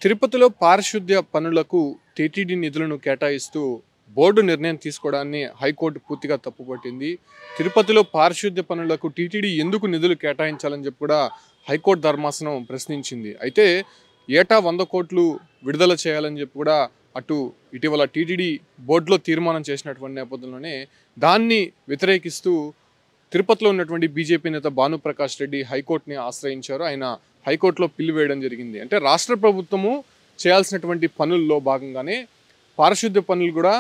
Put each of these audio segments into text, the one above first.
తిరుపతిలో పారిశుద్ధ్య పనులకు టీటీడీ నిధులను కేటాయిస్తూ బోర్డు నిర్ణయం తీసుకోవడాన్ని హైకోర్టు పూర్తిగా తప్పుపట్టింది. తిరుపతిలో పారిశుద్ధ్య పనులకు టీటీడీ ఎందుకు నిధులు కేటాయించాలని చెప్పి కూడా హైకోర్టు ధర్మాసనం ప్రశ్నించింది. అయితే ఏటా 100 కోట్లు విడుదల చేయాలని చెప్పి కూడా అటు ఇటీవల టీటీడీ బోర్డులో తీర్మానం చేసినటువంటి నేపథ్యంలోనే దాన్ని వ్యతిరేకిస్తూ తిరుపతిలో ఉన్నటువంటి బీజేపీ నేత భానుప్రకాష్ రెడ్డి హైకోర్టుని ఆశ్రయించారు. ఆయన హైకోర్టులో పిల్లు వేయడం జరిగింది. అంటే రాష్ట్ర ప్రభుత్వము చేయాల్సినటువంటి పనుల్లో భాగంగానే పారిశుద్ధ్య పనులు కూడా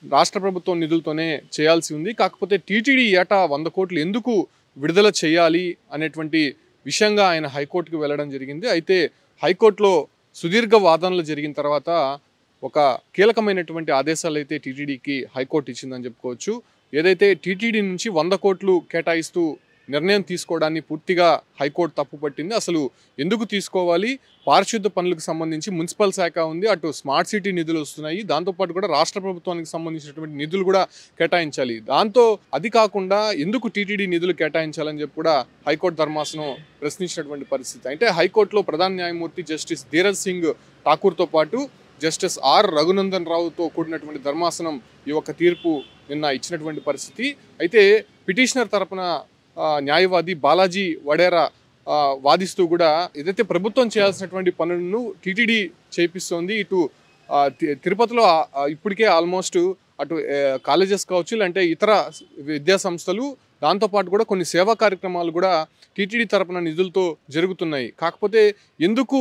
రాష్ట్ర ప్రభుత్వం నిధులతోనే చేయాల్సి ఉంది. కాకపోతే టీటీడీ ఏటా 100 కోట్లు ఎందుకు విడుదల చేయాలి అనేటువంటి విషయంగా ఆయన హైకోర్టుకు వెళ్ళడం జరిగింది. అయితే హైకోర్టులో సుదీర్ఘ వాదనలు జరిగిన తర్వాత ఒక కీలకమైనటువంటి ఆదేశాలు అయితే టీటీడీకి హైకోర్టు ఇచ్చిందని చెప్పుకోవచ్చు. ఏదైతే టీటీడీ నుంచి 100 కోట్లు కేటాయిస్తూ నిర్ణయం తీసుకోవడాన్ని పూర్తిగా హైకోర్టు తప్పుపట్టింది. అసలు ఎందుకు తీసుకోవాలి? పారిశుద్ధ పనులకు సంబంధించి మున్సిపల్ శాఖ ఉంది, అటు స్మార్ట్ సిటీ నిధులు వస్తున్నాయి, దాంతోపాటు కూడా రాష్ట్ర ప్రభుత్వానికి సంబంధించినటువంటి నిధులు కూడా కేటాయించాలి. దాంతో అది కాకుండా ఎందుకు టీటీడీ నిధులు కేటాయించాలని చెప్పి కూడా హైకోర్టు ధర్మాసనం ప్రశ్నించినటువంటి పరిస్థితి. అంటే హైకోర్టులో ప్రధాన న్యాయమూర్తి జస్టిస్ ధీరజ్ సింగ్ ఠాకూర్తో పాటు జస్టిస్ ఆర్ రఘునందన్ రావుతో కూడినటువంటి ధర్మాసనం ఈ యొక్క తీర్పు నిన్న ఇచ్చినటువంటి పరిస్థితి. అయితే పిటిషనర్ తరపున న్యాయవాది బాలాజీ వడేరా వాదిస్తూ కూడా ఏదైతే ప్రభుత్వం చేయాల్సినటువంటి పనులను టీటీడీ చేపిస్తోంది. ఇటు తిరుపతిలో ఇప్పటికే ఆల్మోస్ట్ అటు కాలేజెస్ కావచ్చు, లేదంటే ఇతర విద్యా సంస్థలు, దాంతోపాటు కూడా కొన్ని సేవా కార్యక్రమాలు కూడా టీటీడీ తరపున నిధులతో జరుగుతున్నాయి. కాకపోతే ఎందుకు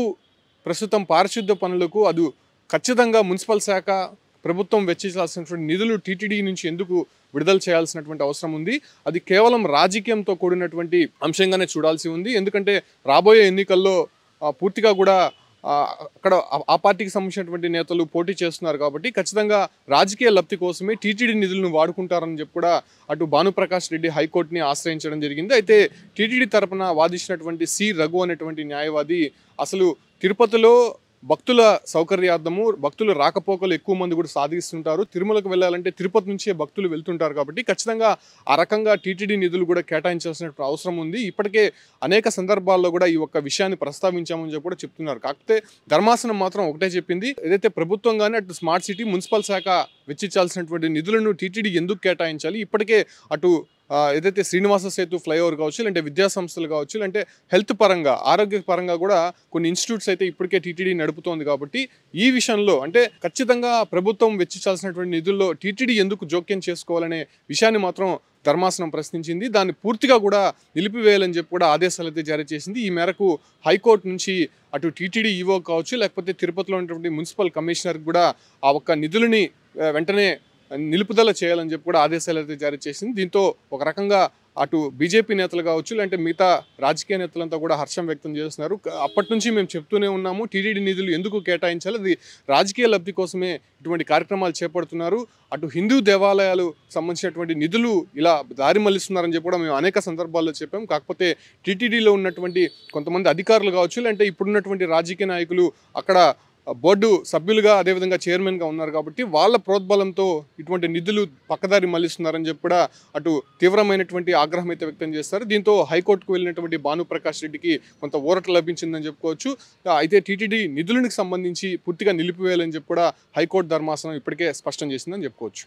ప్రస్తుతం పారిశుద్ధ్య పనులకు అది ఖచ్చితంగా మున్సిపల్ శాఖ ప్రభుత్వం వెచ్చించాల్సినటువంటి నిధులు టీటీడీ నుంచి ఎందుకు విడుదల చేయాల్సినటువంటి అవసరం ఉంది? అది కేవలం రాజకీయంతో కూడినటువంటి అంశంగానే చూడాల్సి ఉంది. ఎందుకంటే రాబోయే ఎన్నికల్లో పూర్తిగా కూడా అక్కడ ఆ పార్టీకి సంబంధించినటువంటి నేతలు పోటీ చేస్తున్నారు కాబట్టి ఖచ్చితంగా రాజకీయ లబ్ధి కోసమే టీటీడీ నిధులను వాడుకుంటారని చెప్పి కూడా అటు భానుప్రకాష్ రెడ్డి హైకోర్టుని ఆశ్రయించడం జరిగింది. అయితే టీటీడీ తరపున వాదించినటువంటి సి రఘు అనేటువంటి న్యాయవాది అసలు తిరుపతిలో భక్తుల సౌకర్యార్థము భక్తులు రాకపోకలు ఎక్కువ మంది కూడా సాధిస్తుంటారు. తిరుమలకు వెళ్ళాలంటే తిరుపతి నుంచే భక్తులు వెళ్తుంటారు కాబట్టి ఖచ్చితంగా ఆ రకంగా టీటీడీ నిధులు కూడా కేటాయించాల్సిన అవసరం ఉంది. ఇప్పటికే అనేక సందర్భాల్లో కూడా ఈ ఒక్క విషయాన్ని ప్రస్తావించామని చెప్పి కూడా చెప్తున్నారు. కాకపోతే ధర్మాసనం మాత్రం ఒకటే చెప్పింది, ఏదైతే ప్రభుత్వం కానీ అటు స్మార్ట్ సిటీ మున్సిపల్ శాఖ వెచ్చించాల్సినటువంటి నిధులను టీటీడీ ఎందుకు కేటాయించాలి? ఇప్పటికే అటు ఏదైతే శ్రీనివాస సేతు ఫ్లైఓవర్ కావచ్చు, లేదంటే విద్యా సంస్థలు కావచ్చు, లేదంటే హెల్త్ పరంగా ఆరోగ్య పరంగా కూడా కొన్ని ఇన్స్టిట్యూట్స్ అయితే ఇప్పటికే టీటీడీ నడుపుతోంది. కాబట్టి ఈ విషయంలో అంటే ఖచ్చితంగా ప్రభుత్వం వెచ్చించాల్సినటువంటి నిధుల్లో టీటీడీ ఎందుకు జోక్యం చేసుకోవాలనే విషయాన్ని మాత్రం ధర్మాసనం ప్రశ్నించింది. దాన్ని పూర్తిగా కూడా నిలిపివేయాలని చెప్పి కూడా ఆదేశాలు అయితే జారీ చేసింది. ఈ మేరకు హైకోర్టు నుంచి అటు టీటీడీ ఈవో కావచ్చు, లేకపోతే తిరుపతిలో ఉన్నటువంటి మున్సిపల్ కమిషనర్ కూడా ఆ ఒక్క నిధులని వెంటనే నిలుపుదల చేయాలని చెప్పి కూడా ఆదేశాలు అయితే జారీ చేసింది. దీంతో ఒక రకంగా అటు బీజేపీ నేతలు కావచ్చు, లేదంటే మిగతా రాజకీయ నేతలంతా కూడా హర్షం వ్యక్తం చేస్తున్నారు. అప్పటి నుంచి మేము చెప్తూనే ఉన్నాము, టీటీడీ నిధులు ఎందుకు కేటాయించాలి, అది రాజకీయ లబ్ధి కోసమే ఇటువంటి కార్యక్రమాలు చేపడుతున్నారు, అటు హిందూ దేవాలయాలు సంబంధించినటువంటి నిధులు ఇలా దారి మళ్లిస్తున్నారని చెప్పి కూడా మేము అనేక సందర్భాల్లో చెప్పాం. కాకపోతే టీటీడీలో ఉన్నటువంటి కొంతమంది అధికారులు కావచ్చు, లేదంటే ఇప్పుడున్నటువంటి రాజకీయ నాయకులు అక్కడ బోర్డు సభ్యులుగా అదేవిధంగా చైర్మన్గా ఉన్నారు కాబట్టి వాళ్ళ ప్రోద్బలంతో ఇటువంటి నిధులు పక్కదారి మళ్లిస్తున్నారని చెప్పి కూడా అటు తీవ్రమైనటువంటి ఆగ్రహం అయితే వ్యక్తం చేస్తారు. దీంతో హైకోర్టుకు వెళ్ళినటువంటి భానుప్రకాష్ రెడ్డికి కొంత ఊరట లభించిందని చెప్పుకోవచ్చు. అయితే టీటీడీ నిధులకు సంబంధించి పూర్తిగా నిలిపివేయాలని చెప్పి కూడా హైకోర్టు ధర్మాసనం ఇప్పటికే స్పష్టం చేసిందని చెప్పుకోవచ్చు.